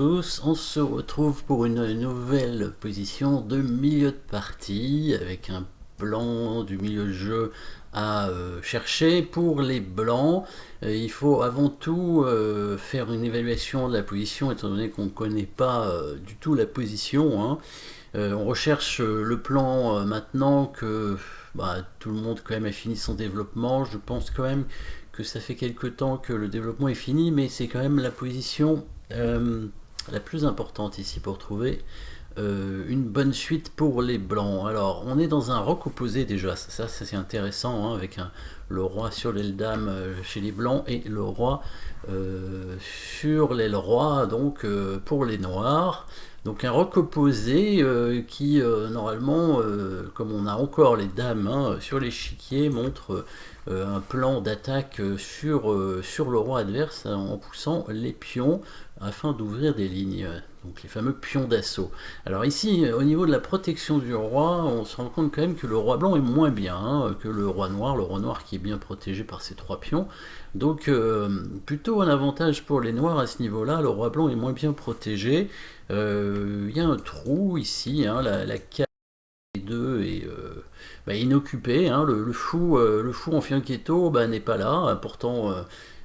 tous, on se retrouve pour une nouvelle position de milieu de partie avec un plan du milieu de jeu à chercher. Pour les blancs, il faut avant tout faire une évaluation de la position étant donné qu'on ne connaît pas du tout la position, hein. On recherche le plan maintenant que tout le monde quand même a fini son développement. Je pense quand même que ça fait quelque temps que le développement est fini, mais c'est quand même la position la plus importante ici pour trouver une bonne suite pour les blancs. Alors on est dans un roc opposé déjà, ça c'est intéressant, hein, avec le roi sur l'aile dame chez les blancs et le roi sur l'aile roi donc pour les noirs. Donc un roc opposé qui normalement, comme on a encore les dames hein, sur l'échiquier, montre un plan d'attaque sur le roi adverse en poussant les pions afin d'ouvrir des lignes, donc les fameux pions d'assaut. Alors ici, au niveau de la protection du roi, on se rend compte quand même que le roi blanc est moins bien hein, que le roi noir qui est bien protégé par ses trois pions. Donc plutôt un avantage pour les noirs à ce niveau-là, le roi blanc est moins bien protégé. Il y a un trou ici, hein, la case 2 est inoccupée, hein, le fou en fianchetto n'est pas là, pourtant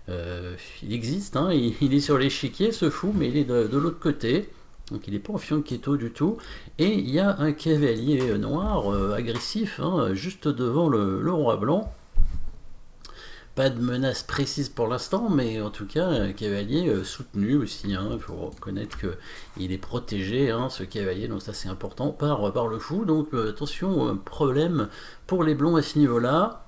il existe, hein, il est sur l'échiquier ce fou, mais il est de l'autre côté, donc il n'est pas en fianchetto du tout, et il y a un cavalier noir agressif, hein, juste devant le roi blanc. Pas de menace précise pour l'instant, mais en tout cas, un cavalier soutenu aussi. Hein. Il faut reconnaître qu'il est protégé, hein, ce cavalier, donc ça c'est important, par le fou. Donc attention, problème pour les blonds à ce niveau-là.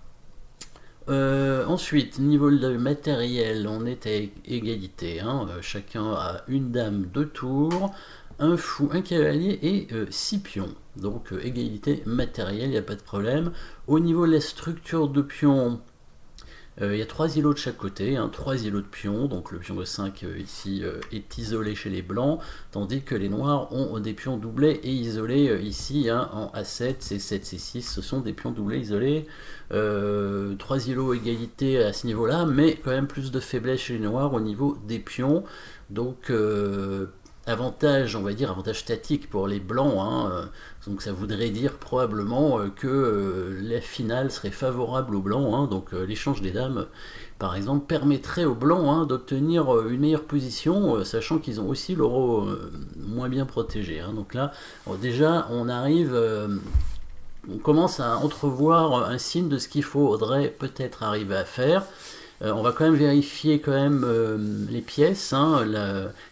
Ensuite, niveau de matériel, on est à égalité. Hein. Chacun a une dame, 2 tours, un fou, un cavalier et 6 pions. Donc égalité matérielle, il n'y a pas de problème. Au niveau de la structure de pions, il y a 3 îlots de chaque côté, hein, 3 îlots de pions, donc le pion de 5 ici est isolé chez les blancs, tandis que les noirs ont des pions doublés et isolés ici hein, en A7, C7, C6, ce sont des pions doublés isolés. 3 îlots égalité à ce niveau-là, mais quand même plus de faiblesse chez les noirs au niveau des pions, donc avantage, on va dire, avantage statique pour les blancs, hein, donc ça voudrait dire probablement que la finale serait favorable aux blancs, hein, donc l'échange des dames, par exemple, permettrait aux blancs hein, d'obtenir une meilleure position, sachant qu'ils ont aussi l'euro moins bien protégé. Hein, donc là, déjà, on arrive... on commence à entrevoir un signe de ce qu'il faudrait peut-être arriver à faire. On va quand même vérifier quand même les pièces, hein,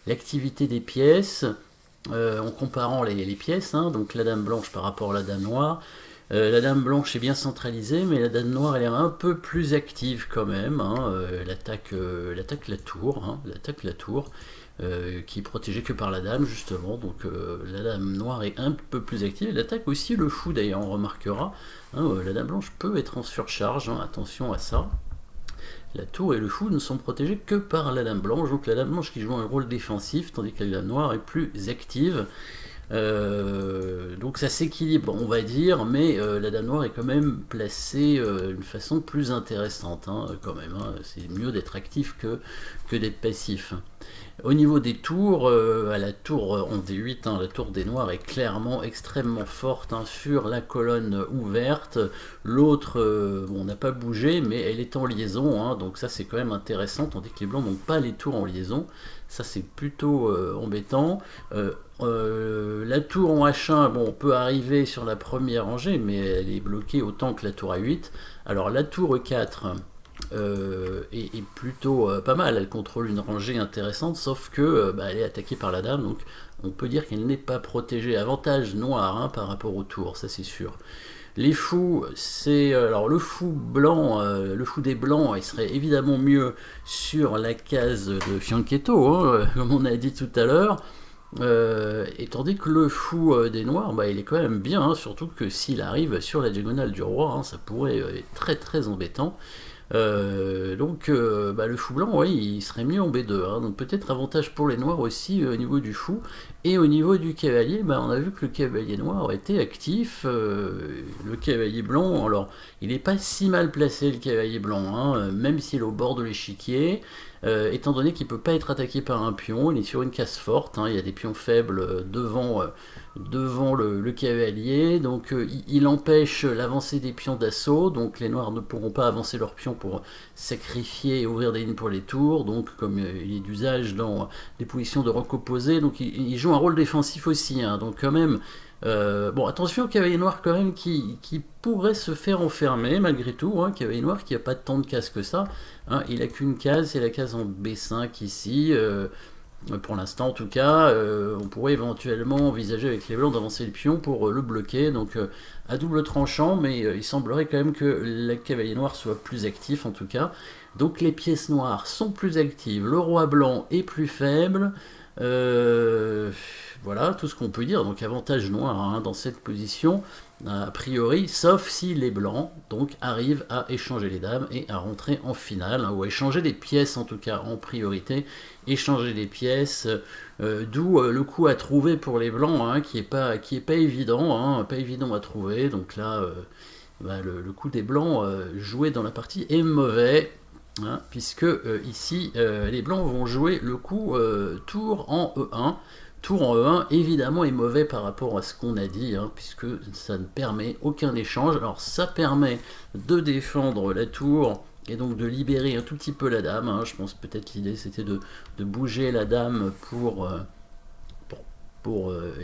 l'activité des pièces, en comparant les pièces, hein, donc la dame blanche par rapport à la dame noire. La dame blanche est bien centralisée, mais la dame noire elle est un peu plus active quand même. Hein, elle attaque la tour, hein, qui est protégée que par la dame justement. Donc la dame noire est un peu plus active. Elle attaque aussi le fou d'ailleurs, on remarquera. Hein, la dame blanche peut être en surcharge, hein, attention à ça. La tour et le fou ne sont protégés que par la dame blanche, donc la dame blanche qui joue un rôle défensif, tandis que la dame noire est plus active. Donc ça s'équilibre, on va dire, mais la dame noire est quand même placée d'une façon plus intéressante, hein, quand même. Hein. C'est mieux d'être actif que d'être passif. Au niveau des tours, à la tour en D8, hein, la tour des noirs est clairement extrêmement forte hein, sur la colonne ouverte. L'autre, bon, n'a pas bougé, mais elle est en liaison, hein, donc ça c'est quand même intéressant, tandis que les blancs n'ont pas les tours en liaison. Ça c'est plutôt embêtant. La tour en H1, bon, on peut arriver sur la première rangée, mais elle est bloquée autant que la tour A8. Alors la tour E4 est plutôt pas mal, elle contrôle une rangée intéressante, sauf que elle est attaquée par la dame, donc on peut dire qu'elle n'est pas protégée. Avantage noir hein, par rapport aux tours, ça c'est sûr. Les fous, c'est alors le fou blanc, le fou des blancs, il serait évidemment mieux sur la case de fianchetto, hein, comme on a dit tout à l'heure. Et tandis que le fou des noirs, il est quand même bien, hein, surtout que s'il arrive sur la diagonale du roi, hein, ça pourrait être très très embêtant. Donc le fou blanc, ouais, il serait mieux en B2, hein, donc peut-être avantage pour les noirs aussi au niveau du fou. Et au niveau du cavalier, on a vu que le cavalier noir était actif, le cavalier blanc, alors il n'est pas si mal placé le cavalier blanc, hein, même s'il est au bord de l'échiquier. étant donné qu'il ne peut pas être attaqué par un pion, il est sur une case forte, hein, il y a des pions faibles devant le cavalier, donc il empêche l'avancée des pions d'assaut, donc les noirs ne pourront pas avancer leurs pions pour sacrifier et ouvrir des lignes pour les tours, donc comme il est d'usage dans des positions de roc opposé, donc il joue un rôle défensif aussi, hein, donc quand même, bon, attention au cavalier noir quand même qui pourrait se faire enfermer malgré tout, hein, cavalier noir qui n'a pas tant de cases que ça, hein, il n'a qu'une case, c'est la case en B5 ici, pour l'instant en tout cas, on pourrait éventuellement envisager avec les blancs d'avancer le pion pour le bloquer, donc à double tranchant, mais il semblerait quand même que le cavalier noir soit plus actif en tout cas, donc les pièces noires sont plus actives, le roi blanc est plus faible, voilà tout ce qu'on peut dire, donc avantage noir hein, dans cette position, a priori, sauf si les blancs donc arrivent à échanger les dames et à rentrer en finale, hein, ou à échanger des pièces en tout cas en priorité, échanger des pièces, d'où le coup à trouver pour les blancs, hein, qui est pas évident, hein, pas évident à trouver, donc là bah, le coup des blancs joué dans la partie est mauvais. Hein, puisque ici les blancs vont jouer le coup tour en E1. Tour en E1 évidemment est mauvais par rapport à ce qu'on a dit, hein, puisque ça ne permet aucun échange. Alors ça permet de défendre la tour et donc de libérer un tout petit peu la dame. Hein. Je pense peut-être l'idée c'était de bouger la dame pour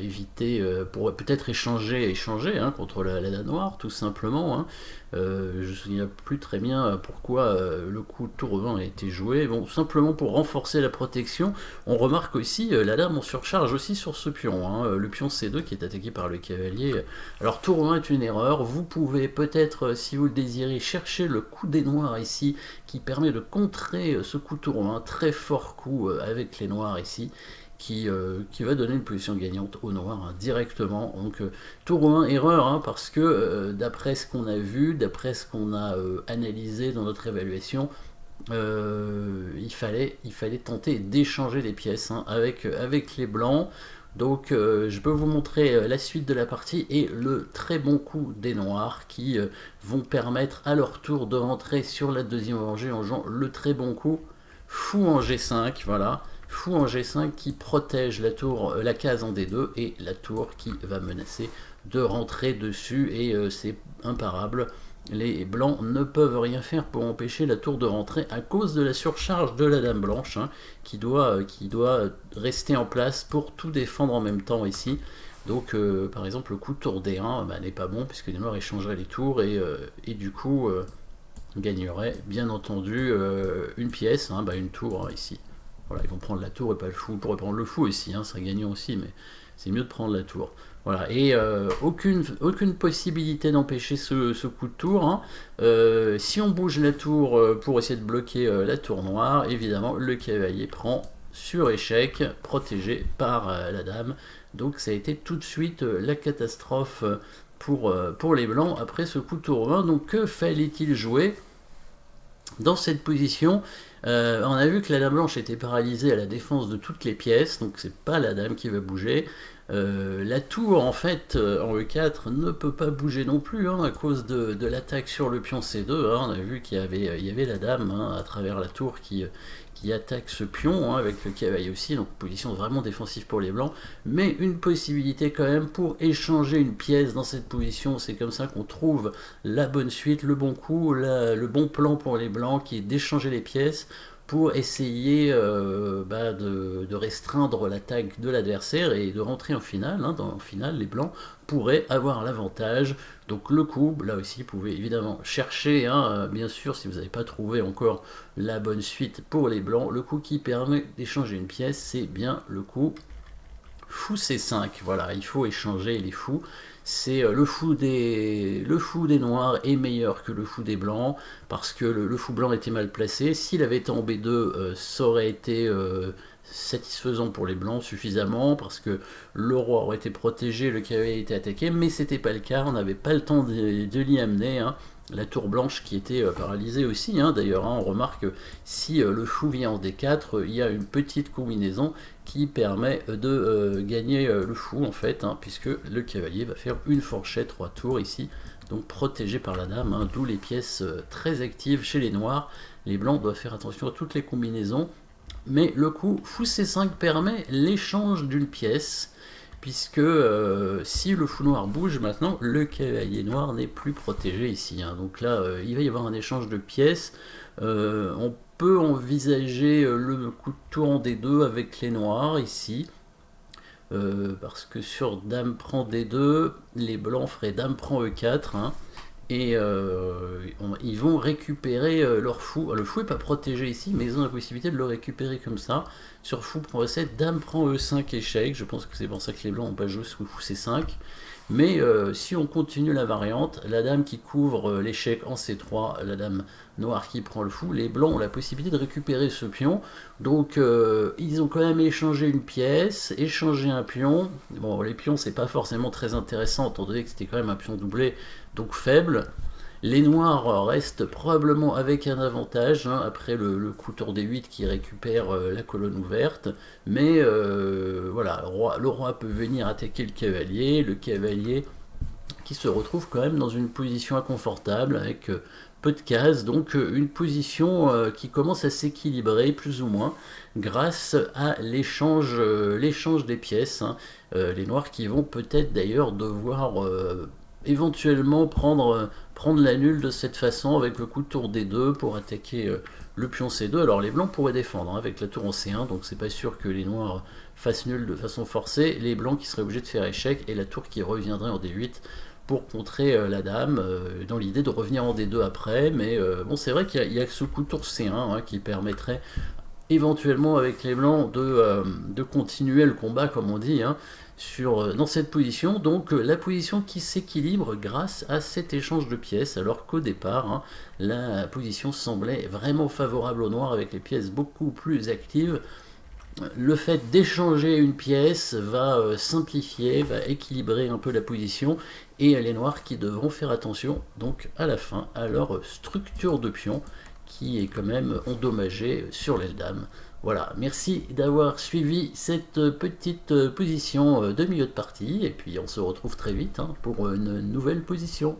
éviter, pour peut-être échanger hein, contre la dame noire, tout simplement. Hein. Je ne me souviens plus très bien pourquoi le coup de tour 20 a été joué. Bon, simplement pour renforcer la protection. On remarque aussi la dame en surcharge aussi sur ce pion. Hein, le pion C2 qui est attaqué par le cavalier. Alors tour 20 est une erreur. Vous pouvez peut-être, si vous le désirez, chercher le coup des noirs ici, qui permet de contrer ce coup tour 20. Très fort coup avec les noirs ici. Qui va donner une position gagnante au noir hein, directement. Donc tour 1, erreur, hein, parce que d'après ce qu'on a vu, d'après ce qu'on a analysé dans notre évaluation, il fallait tenter d'échanger les pièces hein, avec les blancs. Donc je peux vous montrer la suite de la partie et le très bon coup des noirs qui vont permettre à leur tour de rentrer sur la deuxième rangée en jouant le très bon coup fou en G5, voilà. Fou en G5 qui protège la tour, la case en D2 et la tour qui va menacer de rentrer dessus et c'est imparable. Les blancs ne peuvent rien faire pour empêcher la tour de rentrer à cause de la surcharge de la dame blanche hein, qui doit rester en place pour tout défendre en même temps ici. Donc par exemple le coup de tour D1 bah, n'est pas bon puisque les noirs échangeraient les tours et du coup gagneraient bien entendu une pièce, hein, bah, une tour hein, ici. Voilà, ils vont prendre la tour et pas le fou. Ils pourraient prendre le fou ici, hein, c'est gagnant aussi, mais c'est mieux de prendre la tour. Voilà, et aucune possibilité d'empêcher ce coup de tour. Hein. Si on bouge la tour pour essayer de bloquer la tour noire, évidemment, le cavalier prend sur échec, protégé par la dame. Donc ça a été tout de suite la catastrophe pour les blancs après ce coup de tour 20. Donc que fallait-il jouer dans cette position? On a vu que la dame blanche était paralysée à la défense de toutes les pièces, donc c'est pas la dame qui va bouger. La tour en fait en E4 ne peut pas bouger non plus hein, à cause de l'attaque sur le pion C2. Hein. On a vu qu'il y avait la dame hein, à travers la tour qui attaque ce pion hein, avec le cavalier aussi, donc position vraiment défensive pour les blancs, mais une possibilité quand même pour échanger une pièce dans cette position. C'est comme ça qu'on trouve la bonne suite, le bon coup, le bon plan pour les blancs qui est d'échanger les pièces pour essayer de restreindre l'attaque de l'adversaire et de rentrer en finale. Hein. En finale, les blancs pourraient avoir l'avantage. Donc le coup, là aussi, vous pouvez évidemment chercher, hein, bien sûr, si vous n'avez pas trouvé encore la bonne suite pour les blancs, le coup qui permet d'échanger une pièce, c'est bien le coup fou C5. Voilà, il faut échanger les fous. C'est le fou des noirs est meilleur que le fou des blancs parce que le fou blanc était mal placé. S'il avait été en B2, ça aurait été satisfaisant pour les blancs suffisamment parce que le roi aurait été protégé, le cavalier était attaqué, mais c'était pas le cas, on n'avait pas le temps de l'y amener. Hein. La tour blanche qui était paralysée aussi, hein, d'ailleurs, hein, on remarque que si le fou vient en D4, il y a une petite combinaison qui permet de gagner le fou en fait, hein, puisque le cavalier va faire une fourchette 3 tours ici, donc protégé par la dame, hein, d'où les pièces très actives chez les noirs. Les blancs doivent faire attention à toutes les combinaisons. Mais le coup fou C5 permet l'échange d'une pièce, puisque si le fou noir bouge maintenant, le cavalier noir n'est plus protégé ici. Hein. Donc là, il va y avoir un échange de pièces. On peut envisager le coup de tour en D2 avec les noirs ici. Parce que sur Dame prend D2, les blancs feraient Dame prend E4. Hein. Et ils vont récupérer leur fou. Le fou n'est pas protégé ici, mais ils ont la possibilité de le récupérer comme ça. Sur fou prend E7, dame prend E5 échec. Je pense que c'est pour ça que les blancs n'ont pas joué sous fou C5. Mais si on continue la variante, la dame qui couvre l'échec en C3, la dame noire qui prend le fou, les blancs ont la possibilité de récupérer ce pion. Donc ils ont quand même échangé une pièce, échangé un pion. Bon, les pions, c'est pas forcément très intéressant, étant donné que c'était quand même un pion doublé, donc faible. Les noirs restent probablement avec un avantage, hein, après le coup tour D8 qui récupère la colonne ouverte, mais voilà, le roi peut venir attaquer le cavalier qui se retrouve quand même dans une position inconfortable avec peu de cases, donc une position qui commence à s'équilibrer plus ou moins grâce à l'échange des pièces. Hein. Les noirs qui vont peut-être d'ailleurs devoir éventuellement prendre la nulle de cette façon avec le coup de tour D2 pour attaquer le pion C2. Alors les blancs pourraient défendre hein, avec la tour en C1, donc c'est pas sûr que les noirs fassent nul de façon forcée. Les blancs qui seraient obligés de faire échec et la tour qui reviendrait en D8 pour contrer la dame, dans l'idée de revenir en D2 après. Mais bon, c'est vrai qu'il y a ce coup de tour C1 hein, qui permettrait éventuellement avec les blancs de continuer le combat comme on dit hein, dans cette position, donc la position qui s'équilibre grâce à cet échange de pièces, alors qu'au départ hein, la position semblait vraiment favorable aux noirs avec les pièces beaucoup plus actives. Le fait d'échanger une pièce va simplifier, va équilibrer un peu la position, et les noirs qui devront faire attention donc à la fin à leur structure de pion qui est quand même endommagée sur l'aile dame. Voilà, merci d'avoir suivi cette petite position de milieu de partie, et puis on se retrouve très vite hein, pour une nouvelle position.